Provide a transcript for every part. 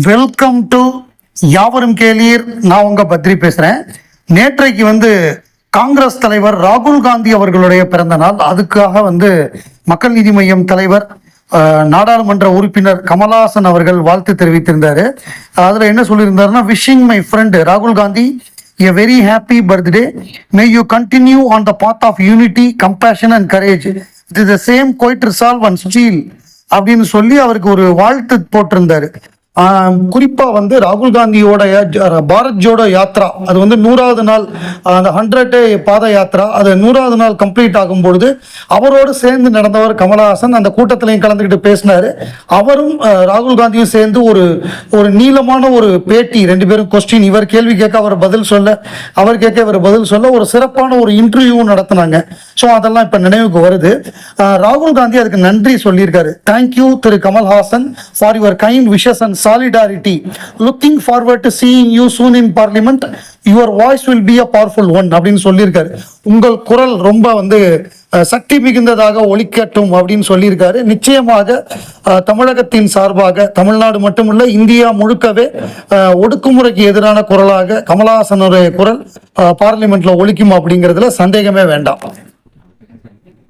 Welcome to யாவரும் கேளீர். நான் உங்க பத்ரி பேசுறேன். நேற்றைக்கு காங்கிரஸ் தலைவர் ராகுல் காந்தி அவர்களுடைய பிறந்த நாள். அதுக்காக மக்கள் நீதி மய்யம் தலைவர் நாடாளுமன்ற உறுப்பினர் கமலஹாசன் அவர்கள் வாழ்த்து தெரிவித்திருந்தாரு. அதுல என்ன சொல்லியிருந்தாருன்னா, விஷிங் மை ஃப்ரெண்ட் ராகுல் Gandhi a very happy birthday. May you continue on the path of unity, compassion and courage. It is the same quite resolve and steel அப்படின்னு சொல்லி அவருக்கு ஒரு வாழ்த்து போட்டிருந்தாரு. குறிப்பா ராகுல் காந்தியோட பாரத் ஜோடோ யாத்ரா, அது 100வது நாள், அந்த 100 பாத யாத்ரா, அது 100வது நாள் கம்ப்ளீட் ஆகும் பொழுது அவரோடு சேர்ந்து நடந்தவர் கமலஹாசன் அந்த கூட்டத்திலையும் கலந்துக்கிட்டு பேசினாரு. அவரும் ராகுல் காந்தியும் சேர்ந்து ஒரு நீளமான ஒரு பேட்டி, 2 பேரும் கொஸ்டின், இவர் கேள்வி கேட்க அவர் பதில் சொல்ல, அவர் கேட்க இவர் பதில் சொல்ல, ஒரு சிறப்பான ஒரு இன்டர்வியூ நடத்தினாங்க. ஸோ அதெல்லாம் இப்ப நினைவுக்கு வருது. ராகுல் காந்தி அதுக்கு நன்றி சொல்லியிருக்காரு. Thank you Thiru Kamal Haasan for your kind wishes and solidarity. Looking forward to seeing you soon in parliament. Your voice will be a powerful one அப்படின்னு சொல்லியிருக்காரு. உங்கள் குரல் ரொம்ப சக்தி மிகுந்ததாக ஒலிக்கட்டும் அப்படின்னு சொல்லியிருக்காரு. நிச்சயமாக தமிழகத்தின் சார்பாக, தமிழ்நாடு மட்டுமல்ல இந்தியா முழுக்கவே ஒடுக்குமுறைக்கு எதிரான குரலாக கமலஹாசனுடைய குரல் பார்லிமெண்ட்ல ஒலிக்கும் அப்படிங்கிறதுல சந்தேகமே வேண்டாம்.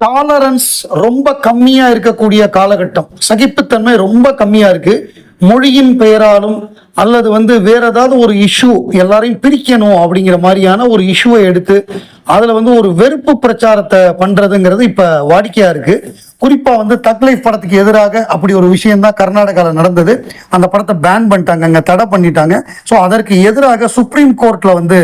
டாலரன்ஸ் ரொம்ப கம்மியா இருக்கக்கூடிய காலகட்டம், சகிப்புத்தன்மை ரொம்ப கம்மியா இருக்கு. மொழியின் பெயராலும் அல்லது வேற ஏதாவது ஒரு இஷ்யூ, எல்லாரையும் பிரிக்கணும் அப்படிங்கிற மாதிரியான ஒரு இஷ்யூவை எடுத்து அதுல ஒரு வெறுப்பு பிரச்சாரத்தை பண்றதுங்கிறது இப்ப வாடிக்கையா இருக்கு. குறிப்பா தக் லைஃப் படத்துக்கு எதிராக அப்படி ஒரு விஷயம் தான் கர்நாடகாவில் நடந்தது. அந்த படத்தை பேன் பண்ணிட்டாங்க, அங்க தடை பண்ணிட்டாங்க. ஸோ அதற்கு எதிராக சுப்ரீம் கோர்ட்ல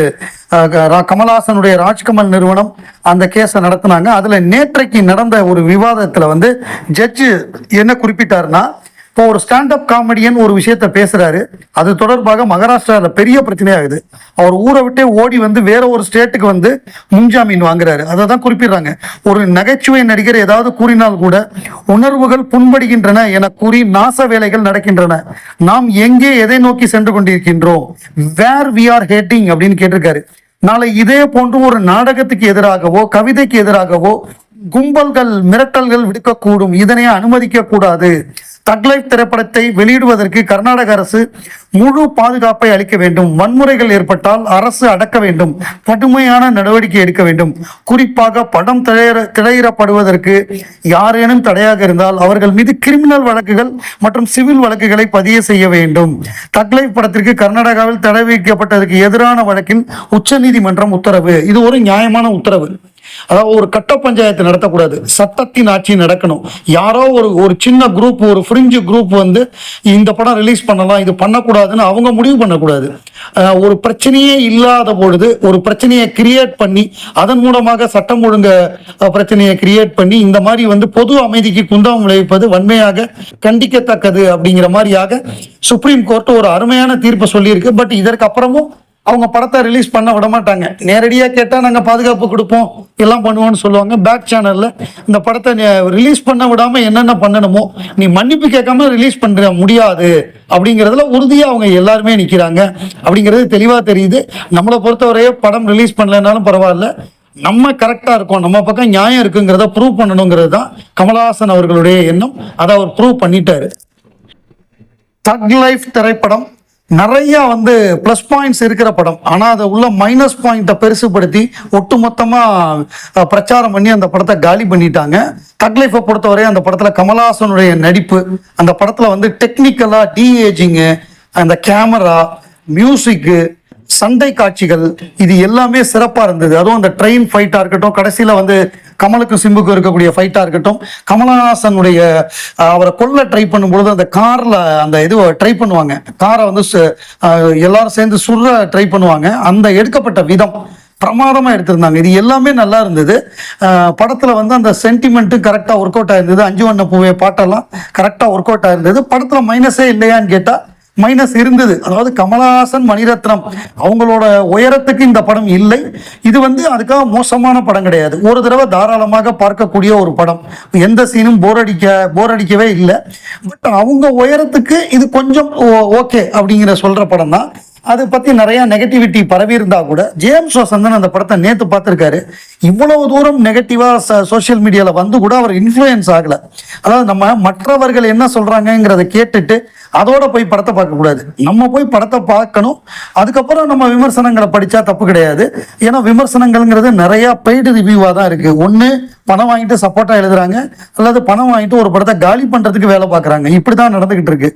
கமலஹாசனுடைய ராஜ்கமல் நிறுவனம் அந்த கேஸை நடத்தினாங்க. அதுல நேற்றைக்கு நடந்த ஒரு விவாதத்துல ஜட்ஜு என்ன குறிப்பிட்டாருன்னா, இப்போ ஒரு ஸ்டாண்டப் காமெடியன் ஒரு விஷயத்த பேசுறாரு, அது தொடர்பாக மகாராஷ்டிரால பெரிய பிரச்சனையாகுது. அவர் ஊரை விட்டே ஓடி வேற ஒரு ஸ்டேட்டுக்கு முன்ஜாமீன் வாங்குறாரு. அதை தான் குறிப்பிடுறாங்க. ஒரு நகைச்சுவை நடிகர் ஏதாவது கூறினால் கூட உணர்வுகள் புண்படுகின்றன என கூறி நாச வேலைகள் நடக்கின்றன. நாம் எங்கே எதை நோக்கி சென்று கொண்டிருக்கின்றோம், வேர் வி ஆர் ஹேட்டிங் அப்படின்னு கேட்டிருக்காரு. நாளை இதே போன்று ஒரு நாடகத்துக்கு எதிராகவோ கவிதைக்கு எதிராகவோ கும்பல்கள் மிரட்டல்கள் விடுக்கக்கூடும். இதனை அனுமதிக்க கூடாது. தக் லைஃப் திரைப்படத்தை வெளியிடுவதற்கு கர்நாடக அரசு முழு பாதுகாப்பை அளிக்க வேண்டும். வன்முறைகள் ஏற்பட்டால் அரசு அடக்க வேண்டும், கடுமையான நடவடிக்கை எடுக்க வேண்டும். குறிப்பாக படம் திரையிடப்படுவதற்கு யாரேனும் தடையாக இருந்தால் அவர்கள் மீது கிரிமினல் வழக்குகள் மற்றும் சிவில் வழக்குகளை பதிவு செய்ய வேண்டும். தக் லைஃப் படத்திற்கு கர்நாடகாவில் தடை விதிக்கப்பட்டதற்கு எதிரான வழக்கில் உச்சநீதிமன்றம் உத்தரவு. இது ஒரு நியாயமான உத்தரவு. அதாவது ஒரு கட்ட பஞ்சாயத்து நடத்தக்கூடாது, சட்டத்தின் ஆட்சி நடக்கணும். யாரோ ஒரு சின்ன குரூப், ஒரு ஃப்ரிஞ்சு குரூப் இந்த படம் ரிலீஸ் பண்ணலாம், இது பண்ணக்கூடாதுன்னு அவங்க முடிவு பண்ணக்கூடாது. ஒரு பிரச்சனையே இல்லாத பொழுது ஒரு பிரச்சனையை கிரியேட் பண்ணி அதன் மூலமாக சட்டம் ஒழுங்க பிரச்சனையை கிரியேட் பண்ணி இந்த மாதிரி பொது அமைதிக்கு குந்தம் விளைவிப்பது வன்மையாக கண்டிக்கத்தக்கது அப்படிங்கிற மாதிரியாக சுப்ரீம் கோர்ட் ஒரு அருமையான தீர்ப்பை சொல்லியிருக்கு. பட் இதற்கு அப்புறமும் அவங்க படத்தை ரிலீஸ் பண்ண விட மாட்டாங்க. நேரடியாக கேட்டால் நாங்கள் பாதுகாப்பு கொடுப்போம், எல்லாம் பண்ணுவோம்னு சொல்லுவாங்க. பேக் சேனலில் இந்த படத்தை ரிலீஸ் பண்ண விடாமல் என்னென்ன பண்ணணுமோ, நீ மன்னிப்பு கேட்காம ரிலீஸ் பண்ண முடியாது அப்படிங்கிறதுல உறுதியாக அவங்க எல்லாருமே நிற்கிறாங்க அப்படிங்கிறது தெளிவாக தெரியுது. நம்மளை பொறுத்தவரையே படம் ரிலீஸ் பண்ணலைனாலும் பரவாயில்ல, நம்ம கரெக்டாக இருக்கோம், நம்ம பக்கம் நியாயம் இருக்குங்கிறத ப்ரூவ் பண்ணணுங்கிறது தான் கமலஹாசன் அவர்களுடைய எண்ணம். அதை அவர் ப்ரூவ் பண்ணிட்டாரு. தக் லைஃப் திரைப்படம் நிறைய பிளஸ் பாயிண்ட்ஸ் இருக்கிற படம், ஆனா அதை உள்ள மைனஸ் பாயிண்ட்டை பெருசுபடுத்தி ஒட்டுமொத்தமா பிரச்சாரம் பண்ணி அந்த படத்தை காலி பண்ணிட்டாங்க. தக் லைஃபை பொறுத்தவரை அந்த படத்துல கமலஹாசனுடைய நடிப்பு, அந்த படத்துல டெக்னிக்கலா டிஏஜிங்கு, அந்த கேமரா, மியூசிக்கு, சண்டை காட்சிகள், இது எல்லாமே சிறப்பா இருந்தது. அதுவும் அந்த ட்ரெயின் ஃபைட்டா இருக்கட்டும், கடைசியில கமலுக்கும் சிம்புக்கும் இருக்கக்கூடிய ஃபைட்டா இருக்கட்டும், கமலஹாசனுடைய அவரை கொல்ல ட்ரை பண்ணும்பொழுது அந்த கார்ல அந்த இது ட்ரை பண்ணுவாங்க, காரை எல்லாரும் சேர்ந்து சுடுற ட்ரை பண்ணுவாங்க, அந்த எடுக்கப்பட்ட விதம் பிரமாதமா எடுத்திருந்தாங்க. இது எல்லாமே நல்லா இருந்தது. படத்துல அந்த சென்டிமெண்ட்டும் கரெக்டா ஒர்க் அவுட் ஆயிருந்தது. அஞ்சு வண்ண பூவே பாட்டெல்லாம் கரெக்டா ஒர்க் அவுட் ஆயிருந்தது. படத்துல மைனஸே இல்லையான்னு கேட்டா மைனஸ் இருந்தது. அதாவது கமலஹாசன், மணிரத்னம் அவங்களோட உயரத்துக்கு இந்த படம் இல்லை. இது அதுக்காக மோசமான படம் கிடையாது. ஒரு தடவை தாராளமாக பார்க்கக்கூடிய ஒரு படம். எந்த சீனும் போர் அடிக்கவே இல்லை. பட் அவங்க உயரத்துக்கு இது கொஞ்சம் ஓகே அப்படிங்கிற சொல்ற படம் தான். அதை பத்தி நிறைய நெகட்டிவிட்டி பரவி இருந்தா கூட ஜேம்ஸ் வசந்தன் அந்த படத்தை நேத்து பார்த்திருக்காரு. இவ்வளவு தூரம் நெகட்டிவா சோசியல் மீடியால வந்து கூட அவர் இன்ஃப்ளூயன்ஸ் ஆகல. அதாவது நம்ம மற்றவர்கள் என்ன சொல்றாங்கிறத கேட்டுட்டு அதோட போய் படத்தை பார்க்க கூடாது. நம்ம போய் படத்தை பார்க்கணும். அதுக்கப்புறம் நம்ம விமர்சனங்களை படிச்சா தப்பு கிடையாது. ஏன்னா விமர்சனங்கள்ங்கிறது நிறைய பெய்டு ரிவ்யூவா தான் இருக்கு. ஒண்ணு பணம் வாங்கிட்டு சப்போர்ட்டா எழுதுறாங்க, அல்லது பணம் வாங்கிட்டு ஒரு படத்தை காலி பண்றதுக்கு வேலை பார்க்கறாங்க. இப்படிதான் நடந்துகிட்டு இருக்கு.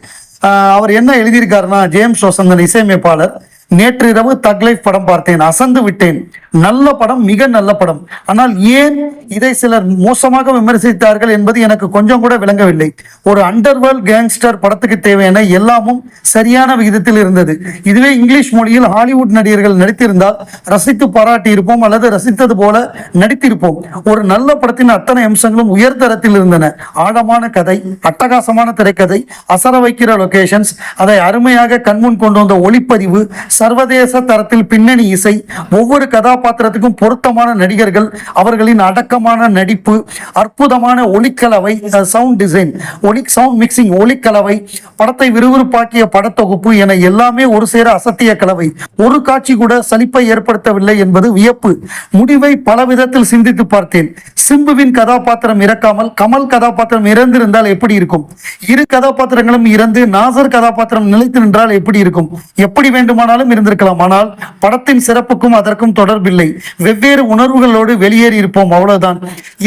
அவர் என்ன எழுதியிருக்காருன்னா, ஜேம்ஸ் வசந்தன் இசையமைப்பாளர், நேற்று இரவு தக் லைஃப் படம் பார்த்தேன், அசந்து விட்டேன். நல்ல படம், மிக நல்ல படம். ஆனால் ஏன் இதை சிலர் மோசமாக விமர்சித்தார்கள் என்பது எனக்கு கொஞ்சம் கூட விளங்கவில்லை. ஒரு அண்டர்வேர்ல்ட் கேங்ஸ்டர் படத்துக்கு தேவையான எல்லாமும் சரியான விகிதத்தில் இருந்தது. இதுவே இங்கிலீஷ் மொழியில் ஹாலிவுட் நடிகர்கள் நடித்திருந்தால் ரசித்து பாராட்டி இருப்போம், அல்லது ரசித்தது போல நடித்திருப்போம். ஒரு நல்ல படத்தின் அத்தனை அம்சங்களும் உயர்தரத்தில் இருந்தன. ஆழமான கதை, அட்டகாசமான திரைக்கதை, அசர வைக்கிற லொகேஷன்ஸ், அதை அருமையாக கண்முன் கொண்டு வந்த ஒளிப்பதிவு, சர்வதேச தரத்தில் பின்னணி இசை, ஒவ்வொரு கதாபாத்திரத்துக்கும் பொருத்தமான நடிகர்கள், அவர்களின் அடக்கமான நடிப்பு, அற்புதமான ஒளிக்கலவை, சவுண்ட் டிசைன், சவுண்ட் மிக்சிங், ஒளிக்கலவை, படத்தை விறுவிறுப்பாக்கிய படத்தொகுப்பு என எல்லாமே ஒரு சேர அசத்திய கலவை. ஒரு காட்சி கூட சலிப்பை ஏற்படுத்தவில்லை என்பது வியப்பு. முடிவை பல விதத்தில் சிந்தித்து பார்த்தேன். சிம்புவின் கதாபாத்திரம் இறக்காமல் கமல் கதாபாத்திரம் இறந்திருந்தால் எப்படி இருக்கும்? இரு கதாபாத்திரங்களும் இறந்து நாசர் கதாபாத்திரம் நிலைத்து நின்றால் எப்படி இருக்கும்? எப்படி வேண்டுமானாலும் இருந்திருக்கலாம். ஆனால் படத்தின் சிறப்புக்கும் அதற்கும் தொடர்பில்லை. வெவ்வேறு உணர்வுகளோடு வெளியேறி இருப்போம், அவ்வளவுதான்.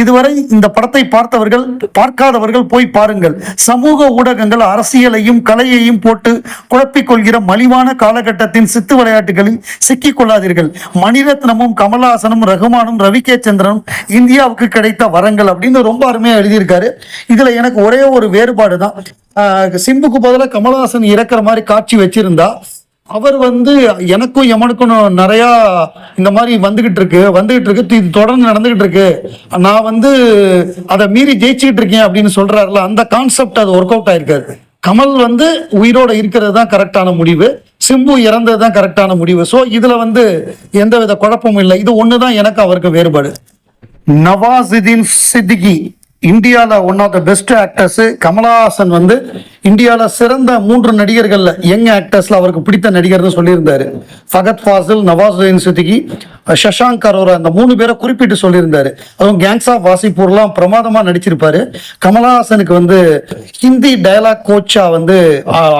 இதுவரை இந்த படத்தை பார்த்தவர்கள், பார்க்காதவர்கள் போய் பாருங்கள். சமூக ஊடகங்கள் அரசியலையும் கலையையும் போட்டு குழப்பிக் கொள்கிற மலிவான காலகட்டத்தின் சித்து விளையாட்டுகளில் சிக்கிக் கொள்ளாதீர்கள். மணிரத்னமும் கமல்ஹாசனும் ரகுமானும் ரவி கே சந்திரனும் இந்தியாவுக்கு கிடைத்த வரங்கள் அப்படின்னு ரொம்ப அருமையா எழுதியிருக்காரு. இதுல எனக்கு ஒரே ஒரு வேறுபாடு தான். சிம்புக்கு பதிலாக கமல்ஹாசன் இறக்குற மாதிரி காட்சி வச்சிருந்தா, அவர் எனக்கும் எமனுக்கும் நிறைய இந்த மாதிரி வந்துகிட்டு இருக்கு, இது தொடர்ந்து நடந்துகிட்டு இருக்கு, நான் அதை மீறி ஜெயிச்சுக்கிட்டு இருக்கேன் அப்படின்னு சொல்றாருல, அந்த கான்செப்ட் அது ஒர்க் அவுட் ஆயிருக்காரு. கமல் உயிரோட இருக்கிறது தான் கரெக்டான முடிவு, சிம்பு இறந்தது தான் கரெக்டான முடிவு. ஸோ இதுல எந்தவித குழப்பமும் இல்லை. இது ஒண்ணுதான் எனக்கு அவருக்கு வேறுபாடு. நவாசுதீன் சித்திகி இந்தியாவில் one of the best actors. Kamal Haasan இந்தியாவில் சிறந்த 3 நடிகர்கள்ல யங் ஆக்டர்ஸ்ல அவருக்கு பிடித்த நடிகர்னு சொல்லியிருந்தாரு. ஃபகத் ஃபாசில், நவாசுதீன் சித்திகி, சஷாங்க் அரோரா, அந்த 3 பேரை குறிப்பிட்டு சொல்லியிருந்தாரு. அதுவும் கேங்ஸ் ஆஃப் வாசிப்பூர்லாம் பிரமாதமா நடிச்சிருப்பாரு. கமலஹாசனுக்கு ஹிந்தி டயலாக் கோச்சா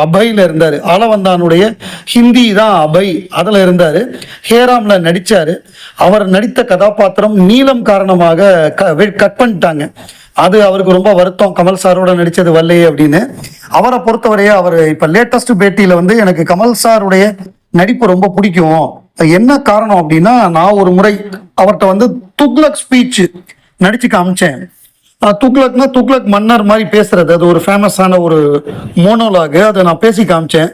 அபைல இருந்தாரு. ஆலவந்தானுடைய ஹிந்தி தான் அபை, அதுல இருந்தாரு. ஹேராம்ல நடிச்சாரு. அவர் நடித்த கதாபாத்திரம் நீளம் காரணமாக கட் பண்ணிட்டாங்க. அது அவருக்கு ரொம்ப வருத்தம். கமல் சாரோட நடிச்சது வல்லையே அப்படின்னு. அவரை பொறுத்தவரையே அவர் இப்ப லேட்டஸ்ட் பேட்டியில எனக்கு கமல் சாருடைய நடிப்பு ரொம்ப பிடிக்கும். என்ன காரணம் அப்படின்னா, நான் ஒரு முறை அவர்கிட்ட துக்ளக் ஸ்பீச் நடிச்சு காமிச்சேன். துக்ளக் மன்னர் மாதிரி பேசுறது, அது ஒரு ஃபேமஸான ஒரு மோனோலாக். அதை நான் பேசி காமிச்சேன்.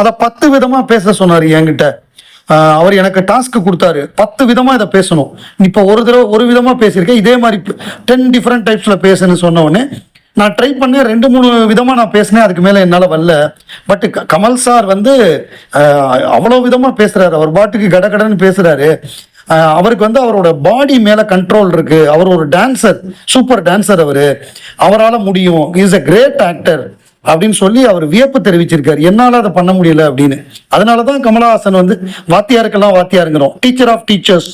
அதை 10 விதமா பேச சொன்னாரு என்கிட்ட. அவர் எனக்கு டாஸ்க் கொடுத்தாரு, 10 விதமா இதை பேசணும். இப்போ ஒரு தடவை ஒரு விதமா பேசியிருக்கேன், இதே மாதிரி 10 டிஃப்ரெண்ட் டைப்ஸ்ல பேசுன்னு சொன்ன உடனே நான் ட்ரை பண்ணேன். 2-3 விதமா நான் பேசினேன். அதுக்கு மேல என்னால வரல. பட் கமல் சார் அவ்வளவு விதமா பேசுறாரு. அவர் பாட்டுக்கு கடகடன்னு பேசுறாரு. அவருக்கு அவரோட பாடி மேல கண்ட்ரோல் இருக்கு. அவர் ஒரு டான்சர், சூப்பர் டான்சர். அவரால் முடியும், இஸ் a கிரேட் ஆக்டர் அப்படின்னு சொல்லி அவர் வியப்பு தெரிவிச்சிருக்காரு. என்னால அதை பண்ண முடியல அப்படின்னு. அதனாலதான் கமலஹாசன் வாத்தியாருக்கெல்லாம் வாத்தியாருங்கிறோம், டீச்சர் ஆஃப் டீச்சர்ஸ்